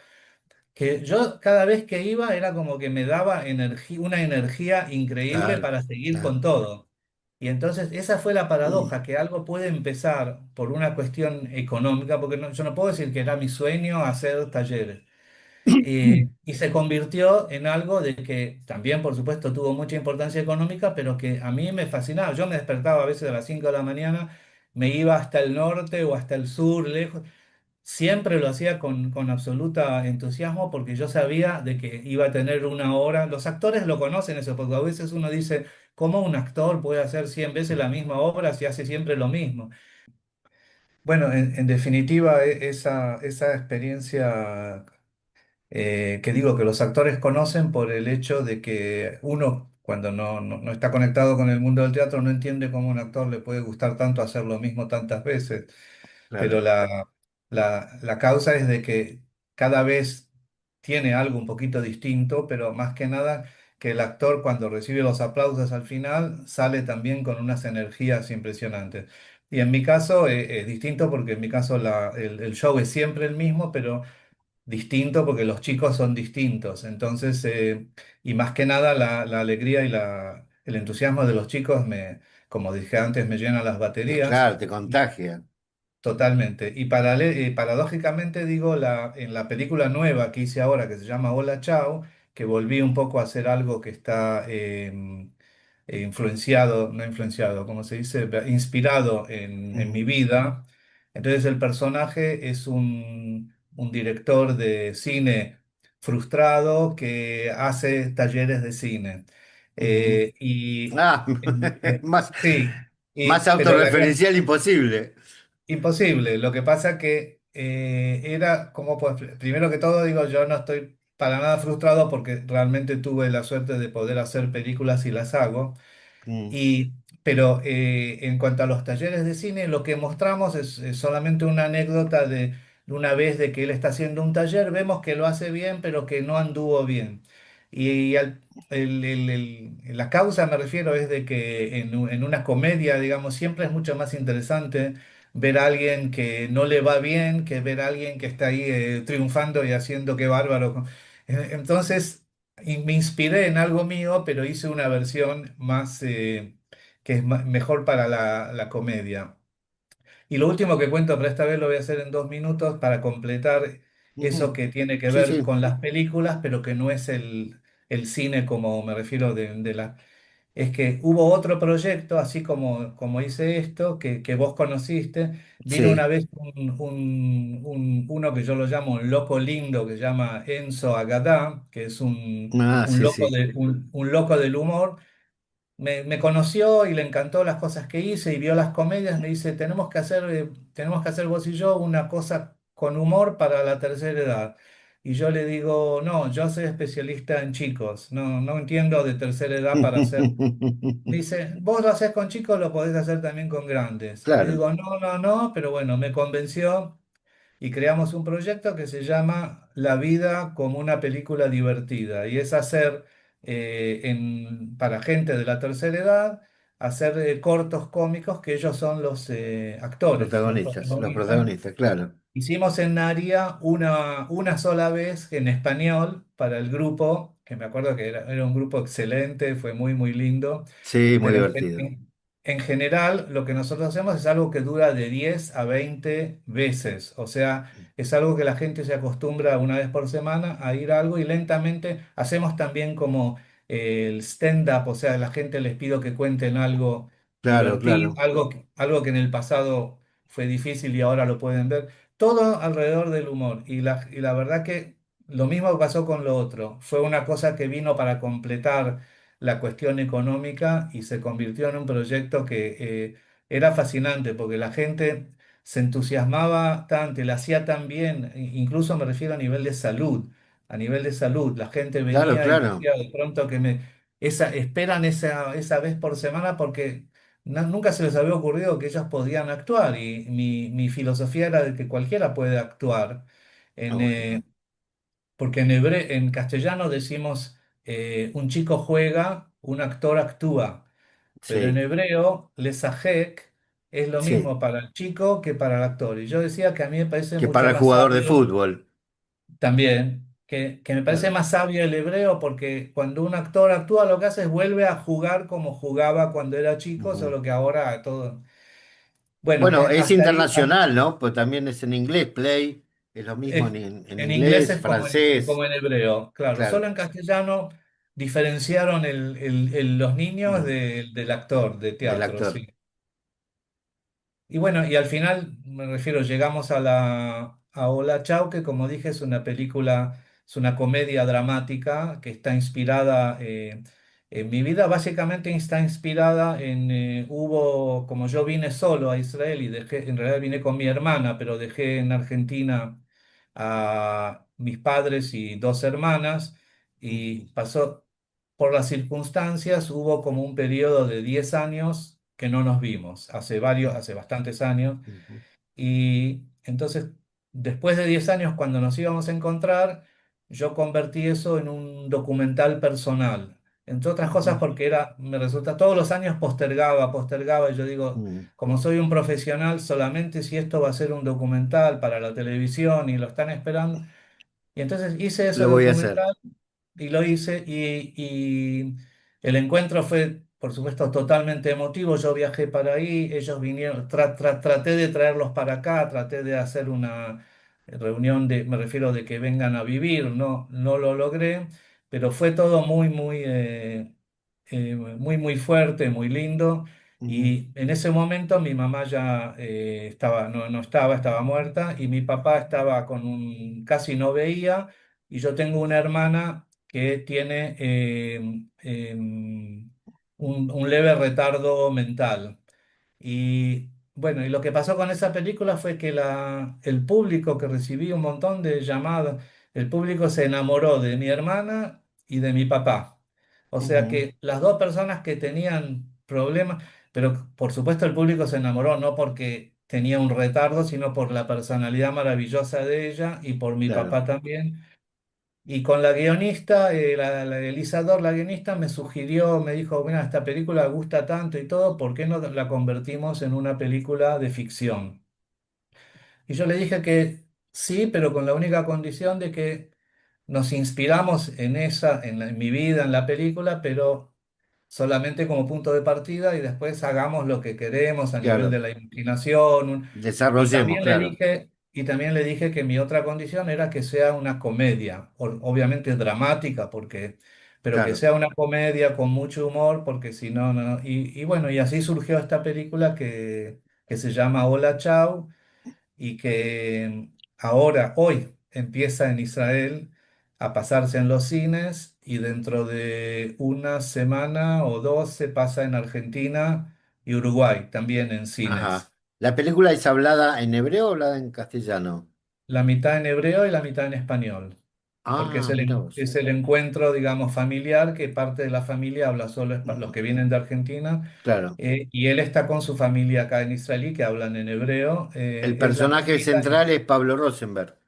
que yo cada vez que iba era como que me daba una energía increíble Claro, para seguir con claro. todo. Y entonces esa fue la paradoja, que algo puede empezar por una cuestión económica, porque yo no puedo decir que era mi sueño hacer talleres. Y se convirtió en algo de que también, por supuesto, tuvo mucha importancia económica, pero que a mí me fascinaba. Yo me despertaba a veces a las 5 de la mañana, me iba hasta el norte o hasta el sur, lejos. Siempre lo hacía con absoluta entusiasmo porque yo sabía de que iba a tener una hora. Los actores lo conocen eso, porque a veces uno dice, ¿cómo un actor puede hacer 100 veces la misma obra si hace siempre lo mismo? Bueno, en definitiva, esa experiencia que digo que los actores conocen por el hecho de que uno, cuando no está conectado con el mundo del teatro, no entiende cómo a un actor le puede gustar tanto hacer lo mismo tantas veces, pero Claro. la causa es de que cada vez tiene algo un poquito distinto, pero más que nada que el actor cuando recibe los aplausos al final sale también con unas energías impresionantes. Y en mi caso es distinto porque en mi caso el show es siempre el mismo, pero distinto porque los chicos son distintos. Entonces, y más que nada la alegría y el entusiasmo de los chicos como dije antes, me llenan las baterías. Claro, te contagia. Totalmente. Y paradójicamente digo, en la película nueva que hice ahora, que se llama Hola Chao, que volví un poco a hacer algo que está influenciado, no influenciado, ¿cómo se dice? Inspirado en mi Ujú, vida. Entonces el personaje es un director de cine frustrado que hace talleres de cine. ujú. Eh, y Ah, más, sí, más pero autorreferencial imposible. imposible. Lo que pasa que era como, pues, primero que todo, digo, yo no estoy para nada frustrado porque realmente tuve la suerte de poder hacer películas y las hago. Mm, Y, pero en cuanto a los talleres de cine, lo que mostramos es solamente una anécdota de una vez de que él está haciendo un taller, vemos que lo hace bien, pero que no anduvo bien. Y la causa, me refiero, es de que en una comedia, digamos, siempre es mucho más interesante ver a alguien que no le va bien que ver a alguien que está ahí triunfando y haciendo qué bárbaro. Entonces y me inspiré en algo mío, pero hice una versión más que es mejor para la comedia. Y lo último que cuento, pero esta vez lo voy a hacer en 2 minutos para completar eso ujú. que tiene que Sí, ver sí. con las películas, pero que no es el cine como me refiero de la... Es que hubo otro proyecto, así como hice esto, que vos conociste. Vino una Sí. vez uno que yo lo llamo un loco lindo, que se llama Enzo Agadá, que es Ah, un sí, loco sí. un loco del humor. Me conoció y le encantó las cosas que hice y vio las comedias. Me dice, tenemos que hacer vos y yo una cosa con humor para la tercera edad. Y yo le digo, no, yo soy especialista en chicos, no entiendo de tercera edad para hacer. Me dice, vos lo haces con chicos, lo podés hacer también con grandes. Le Claro, digo, no, pero bueno, me convenció y creamos un proyecto que se llama La vida como una película divertida. Y es hacer, para gente de la tercera edad, hacer cortos cómicos que ellos son los actores, los los protagonistas. protagonistas, claro. Hicimos en Naria una sola vez en español para el grupo, que me acuerdo que era un grupo excelente, fue muy lindo. Sí, muy Pero divertido. en general, lo que nosotros hacemos es algo que dura de 10 a 20 veces. O sea, es algo que la gente se acostumbra una vez por semana a ir a algo y lentamente hacemos también como el stand-up. O sea, a la gente les pido que cuenten algo Claro, divertido, claro. algo que en el pasado fue difícil y ahora lo pueden ver. Todo alrededor del humor. Y la verdad que lo mismo pasó con lo otro. Fue una cosa que vino para completar la cuestión económica y se convirtió en un proyecto que era fascinante porque la gente se entusiasmaba tanto, y le hacía tan bien, incluso me refiero a nivel de salud, a nivel de salud, la gente Claro, venía y claro. decía de pronto esperan esa vez por semana porque nunca se les había ocurrido que ellos podían actuar y mi filosofía era de que cualquiera puede actuar. Ah, En, bueno. porque en castellano decimos un chico juega, un actor actúa, pero en Sí, hebreo, lesajek es lo sí. mismo para el chico que para el actor. Y yo decía que a mí me parece Que para mucho el más jugador de sabio fútbol. también, que me parece Claro. más sabio el hebreo porque cuando un actor actúa lo que hace es vuelve a jugar como jugaba cuando era chico, Ujú. solo que ahora todo... Bueno, Bueno, es hasta ahí. internacional, ¿no? Pues también es en inglés, play. Es lo mismo Es- en en inglés inglés, es francés. como en hebreo, claro. Solo Claro. en castellano diferenciaron los niños Mm, del actor de del teatro, actor. sí. Y bueno, y al final, me refiero, llegamos a Hola Chao, que como dije es una película, es una comedia dramática que está inspirada en mi vida. Básicamente está inspirada como yo vine solo a Israel y dejé, en realidad vine con mi hermana, pero dejé en Argentina a mis padres y dos hermanas y Ujú, pasó por las circunstancias, hubo como un periodo de 10 años que no nos vimos, hace bastantes años, ujú, y entonces, después de 10 años, cuando nos íbamos a encontrar, yo convertí eso en un documental personal, entre otras cosas ujú, porque me resulta, todos los años postergaba, y yo digo, ujú. como soy un profesional, solamente si esto va a ser un documental para la televisión y lo están esperando, y entonces hice ese Lo voy a hacer. documental y lo hice y el encuentro fue, por supuesto, totalmente emotivo. Yo viajé para ahí, ellos vinieron, traté de traerlos para acá, traté de hacer una reunión me refiero de que vengan a vivir, no lo logré, pero fue todo muy fuerte, muy lindo. Ujú, Y en ese momento mi mamá ya no estaba, estaba muerta y mi papá estaba casi no veía y yo tengo una hermana que tiene un leve retardo mental. Y bueno, y lo que pasó con esa película fue que el público que recibí un montón de llamadas, el público se enamoró de mi hermana y de mi papá. O sea ujú. que las dos personas que tenían problemas, pero por supuesto el público se enamoró no porque tenía un retardo, sino por la personalidad maravillosa de ella y por mi Claro, papá también. Y con la guionista, la Elisa Dor, la guionista, me sugirió, me dijo, mira, esta película gusta tanto y todo, ¿por qué no la convertimos en una película de ficción? Y yo le dije que sí, pero con la única condición de que nos inspiramos en mi vida, en la película, pero solamente como punto de partida y después hagamos lo que queremos a nivel de claro. la imaginación. Desarrollemos, claro. Y también le dije que mi otra condición era que sea una comedia, obviamente dramática, pero que claro. sea una comedia con mucho humor, porque si no, no. Y bueno, y así surgió esta película que se llama Hola, Chao, y que ahora, hoy, empieza en Israel a pasarse en los cines y dentro de una semana o dos se pasa en Argentina y Uruguay, también en Ajá. cines. ¿La película es hablada en hebreo o hablada en castellano? La mitad en hebreo y la mitad en español, porque Ah, mira vos. es el encuentro, digamos, familiar, que parte de la familia habla solo los que vienen de Argentina, Claro. y él está con su familia acá en Israel que hablan en hebreo. El Es la personaje mitad. central es Pablo Rosenberg.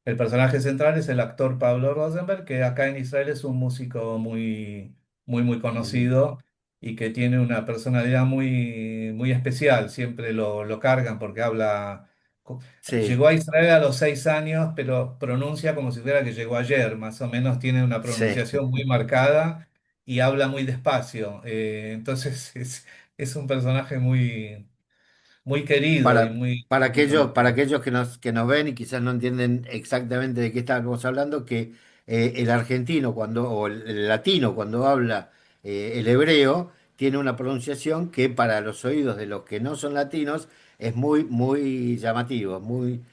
El personaje central es el actor Pablo Rosenberg, que acá en Israel es un músico muy Ujú. conocido y que tiene una personalidad muy especial. Siempre lo cargan porque habla. Sí, Llegó a Israel a los 6 años, pero pronuncia como si fuera que llegó ayer. Más o menos tiene una sí. pronunciación muy marcada y habla muy despacio. Entonces es un personaje muy querido y muy Para conocido. aquellos que nos ven y quizás no entienden exactamente de qué estamos hablando, que el argentino o el latino cuando habla el hebreo tiene una pronunciación que para los oídos de los que no son latinos es muy llamativo, muy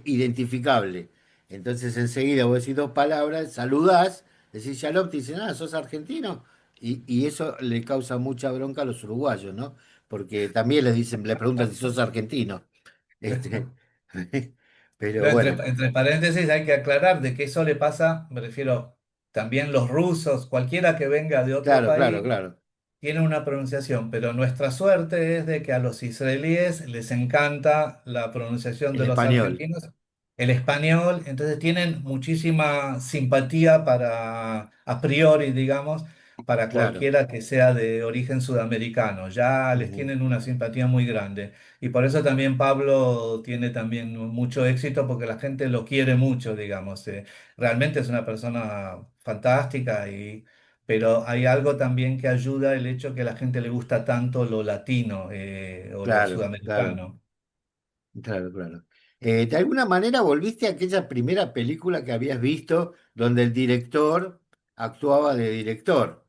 identificable. Entonces enseguida vos decís dos palabras, saludás, decís shalom, te dicen, ah, ¿sos argentino? Y eso le causa mucha bronca a los uruguayos, ¿no? Porque también les dicen, le preguntan si sos argentino. Este, pero Pero bueno, entre paréntesis hay que aclarar de que eso le pasa, me refiero, también los rusos, cualquiera que venga de otro claro, claro, país, claro. tiene una pronunciación, pero nuestra suerte es de que a los israelíes les encanta la pronunciación El de los español, argentinos, el español, entonces tienen muchísima simpatía para, a priori, digamos, para claro. cualquiera que sea de origen sudamericano, ya les Ujú. tienen una simpatía muy grande. Y por eso también Pablo tiene también mucho éxito, porque la gente lo quiere mucho, digamos. Realmente es una persona fantástica pero hay algo también que ayuda el hecho que a la gente le gusta tanto lo latino o lo Claro, claro, sudamericano. claro, claro. ¿De alguna manera volviste a aquella primera película que habías visto donde el director actuaba de director,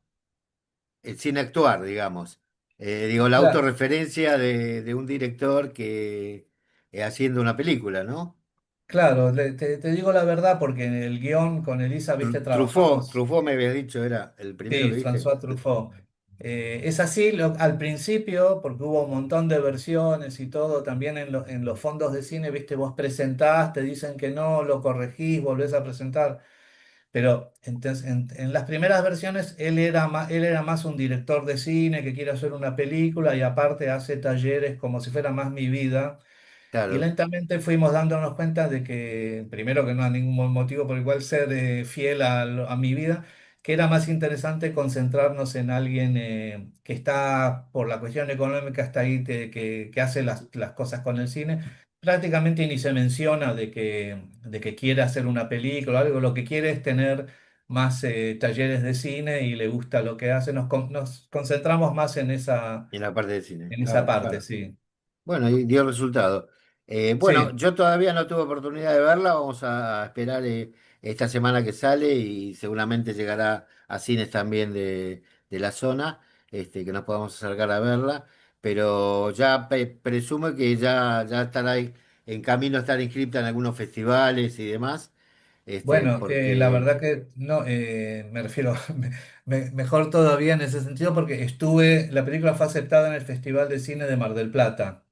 sin actuar, digamos? Digo, la Claro, autorreferencia de un director que haciendo una película, ¿no? claro, te digo la verdad porque en el guión con Elisa, viste, trabajamos. Truffaut me habías dicho, era el primero Sí, que viste. François Truffaut. Es así al principio, porque hubo un montón de versiones y todo, también en los fondos de cine, viste, vos presentás, te dicen que no, lo corregís, volvés a presentar. Pero entonces, en las primeras versiones él era más un director de cine que quiere hacer una película y aparte hace talleres como si fuera más mi vida. Y Claro, lentamente fuimos dándonos cuenta de que, primero que no hay ningún motivo por el cual ser fiel a mi vida, que era más interesante concentrarnos en alguien que está, por la cuestión económica, está ahí, que hace las cosas con el cine. Prácticamente ni se menciona de que quiere hacer una película o algo, lo que quiere es tener más talleres de cine y le gusta lo que hace. Nos concentramos más en la parte de cine, en esa claro, parte, claro. sí. Bueno, y dio resultado. Bueno, Sí. yo todavía no tuve oportunidad de verla, vamos a esperar esta semana que sale y seguramente llegará a cines también de la zona, que nos podamos acercar a verla, pero ya presumo que ya estará en camino a estar inscripta en algunos festivales y demás, Bueno, la porque... verdad que no, me refiero mejor todavía en ese sentido porque la película fue aceptada en el Festival de Cine de Mar del Plata,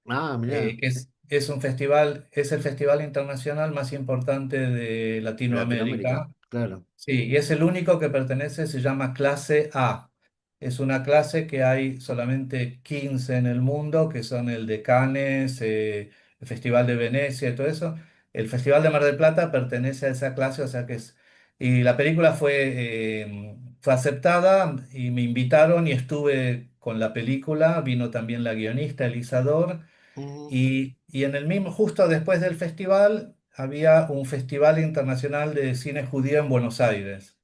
Ah, mirá, que es un festival, es el festival internacional más importante de Latinoamérica, Latinoamérica. claro. Sí, y es el único que pertenece, se llama clase A. Es una clase que hay solamente 15 en el mundo, que son el de Cannes, el Festival de Venecia y todo eso. El Festival de Mar del Plata pertenece a esa clase, o sea que es... Y la película fue aceptada y me invitaron y estuve con la película, vino también la guionista Elisador Ujú. y en el mismo, justo después del festival, había un festival internacional de cine judío en Buenos Aires.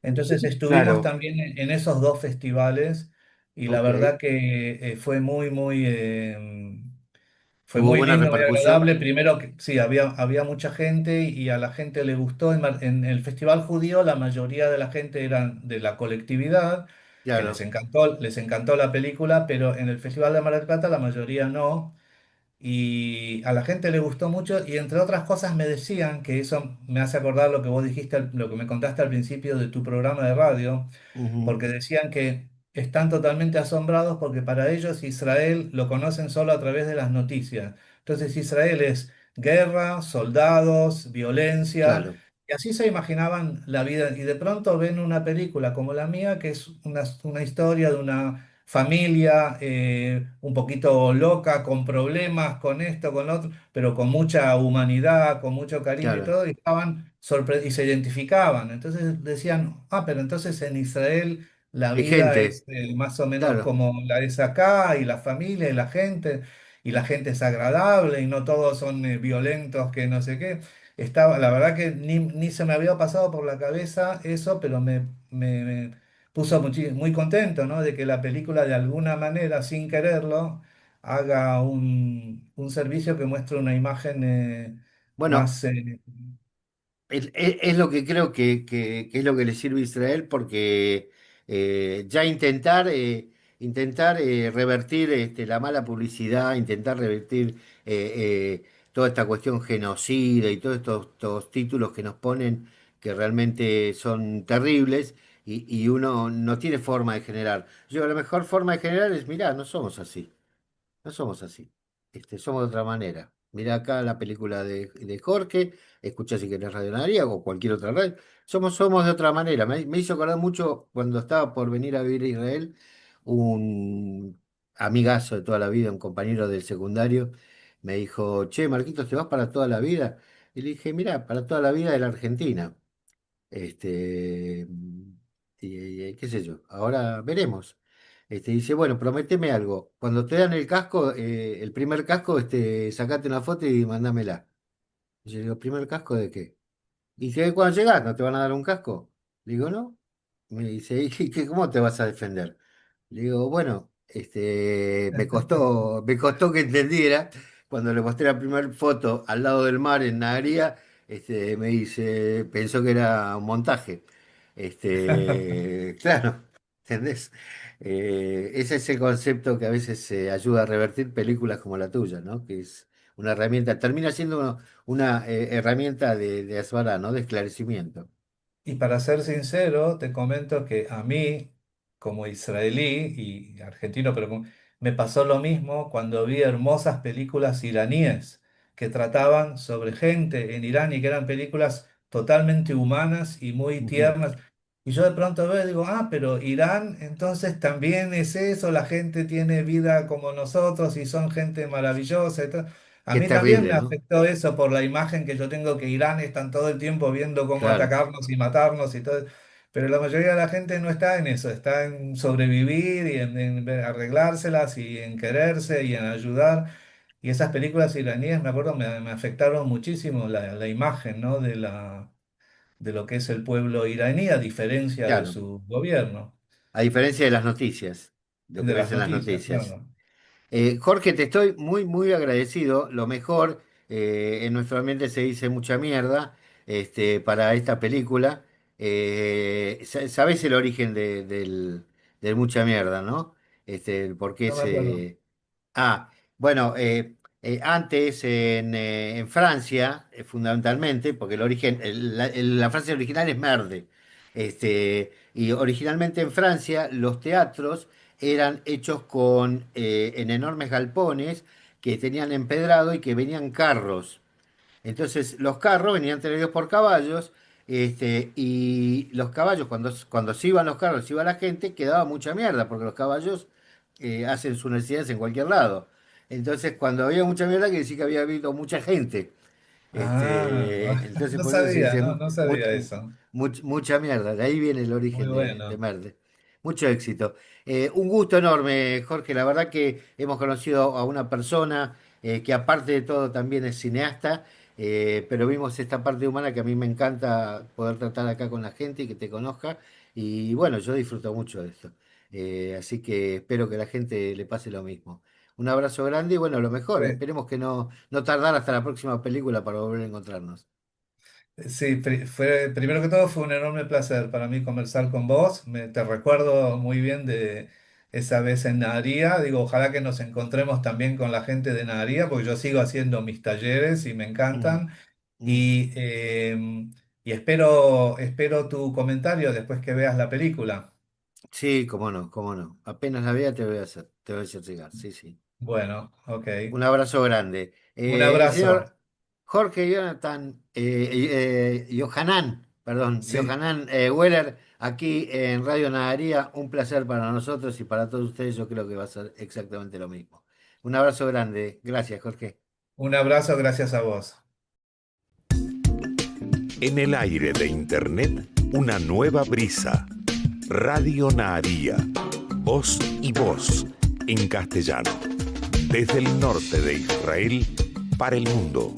Entonces estuvimos Claro, también en esos dos festivales y la ok. verdad que fue Fue ¿Tuvo muy buena lindo, muy repercusión? agradable. Primero que sí, había mucha gente y a la gente le gustó. En el Festival Judío la mayoría de la gente eran de la colectividad, que Claro. les encantó la película, pero en el Festival de Mar del Plata la mayoría no. Y a la gente le gustó mucho y entre otras cosas me decían, que eso me hace acordar lo que vos dijiste, lo que me contaste al principio de tu programa de radio, Ujú. porque decían que están totalmente asombrados porque para ellos Israel lo conocen solo a través de las noticias. Entonces Israel es guerra, soldados, violencia, Claro, y así se imaginaban la vida. Y de pronto ven una película como la mía, que es una historia de una familia un poquito loca, con problemas, con esto, con lo otro, pero con mucha humanidad, con mucho cariño y claro. todo, y estaban y se identificaban. Entonces decían, ah, pero entonces en Israel la Hay vida gente, es más o menos claro. como la es acá, y la familia y la gente es agradable, y no todos son violentos, que no sé qué. La verdad que ni se me había pasado por la cabeza eso, pero me puso muy contento, ¿no? De que la película de alguna manera, sin quererlo, haga un servicio que muestre una imagen Bueno, más... es lo que creo que es lo que le sirve a Israel porque ya intentar revertir la mala publicidad, intentar revertir toda esta cuestión genocida y todos estos títulos que nos ponen que realmente son terribles y uno no tiene forma de generar. Yo, la mejor forma de generar es, mirá, no somos así. No somos así. Somos de otra manera. Mira acá la película de Jorge, escucha si querés Radio Naría o cualquier otra radio. Somos de otra manera. Me hizo acordar mucho cuando estaba por venir a vivir a Israel, un amigazo de toda la vida, un compañero del secundario, me dijo, che, Marquitos, ¿te vas para toda la vida? Y le dije, mira, para toda la vida de la Argentina. Este, qué sé yo, ahora veremos. Dice, bueno, prométeme algo. Cuando te dan el casco, el primer casco, sacate una foto y mándamela. Y yo digo, ¿primer casco de qué? Y dice, cuando llegás, ¿no te van a dar un casco? Le digo, no. Me dice, cómo te vas a defender? Le digo, bueno, me costó que entendiera. Cuando le mostré la primera foto al lado del mar en Nagría, me dice, pensó que era un montaje. Claro, ¿entendés? Ese es el concepto que a veces ayuda a revertir películas como la tuya, ¿no? Que es una herramienta, termina siendo una herramienta de Asbará, ¿no? De esclarecimiento. Y para ser sincero, te comento que a mí, como israelí y argentino, pero me pasó lo mismo cuando vi hermosas películas iraníes que trataban sobre gente en Irán y que eran películas totalmente humanas y muy Ujú. tiernas. Y yo de pronto veo y digo, ah, pero Irán entonces también es eso, la gente tiene vida como nosotros y son gente maravillosa y todo. A Que es mí también terrible, me ¿no? afectó eso por la imagen que yo tengo que Irán están todo el tiempo viendo cómo Claro, atacarnos y matarnos y todo. Pero la mayoría de la gente no está en eso, está en sobrevivir y en arreglárselas y en quererse y en ayudar. Y esas películas iraníes, me acuerdo, me afectaron muchísimo la imagen, ¿no? De lo que es el pueblo iraní, a diferencia de claro. su gobierno, A diferencia de las noticias, de lo que de ves las en las noticias, noticias. claro. Jorge, te estoy muy, muy agradecido. Lo mejor, en nuestro ambiente se dice mucha mierda, para esta película. Sabés el origen del mucha mierda, ¿no? El por qué No me acuerdo. se. Ah, bueno, antes en Francia, fundamentalmente, porque el origen, la frase original es merde. Y originalmente en Francia los teatros eran hechos en enormes galpones que tenían empedrado y que venían carros. Entonces los carros venían traídos por caballos, y los caballos, cuando se iban los carros, se iba la gente, quedaba mucha mierda, porque los caballos hacen sus necesidades en cualquier lado. Entonces, cuando había mucha mierda, quiere decir que había habido mucha gente. Ah, Entonces, no por eso se sabía, dice no sabía eso. mucha mierda. De ahí viene el Muy origen de bueno. merde. Mucho éxito. Un gusto enorme, Jorge. La verdad que hemos conocido a una persona que aparte de todo también es cineasta, pero vimos esta parte humana que a mí me encanta poder tratar acá con la gente y que te conozca. Y bueno, yo disfruto mucho de esto. Así que espero que a la gente le pase lo mismo. Un abrazo grande y bueno, lo mejor. Fue- Esperemos que no tardar hasta la próxima película para volver a encontrarnos. Sí, primero que todo fue un enorme placer para mí conversar con vos. Te recuerdo muy bien de esa vez en Naharía. Digo, ojalá que nos encontremos también con la gente de Naharía, porque yo sigo haciendo mis talleres y me Mm, encantan. mm. Y espero tu comentario después que veas la película. Sí, cómo no, cómo no. Apenas la vea te voy a hacer llegar. Sí, sí. Bueno, ok. Un abrazo grande. Un El abrazo. señor Jorge Jonathan, Yohanan, perdón, Sí, Yohanan Weller, aquí en Radio Nadaría, un placer para nosotros y para todos ustedes, yo creo que va a ser exactamente lo mismo. Un abrazo grande. Gracias, Jorge. un abrazo, gracias a vos. En el aire de Internet, una nueva brisa. Radio Naharía. Voz y voz en castellano. Desde el norte de Israel para el mundo.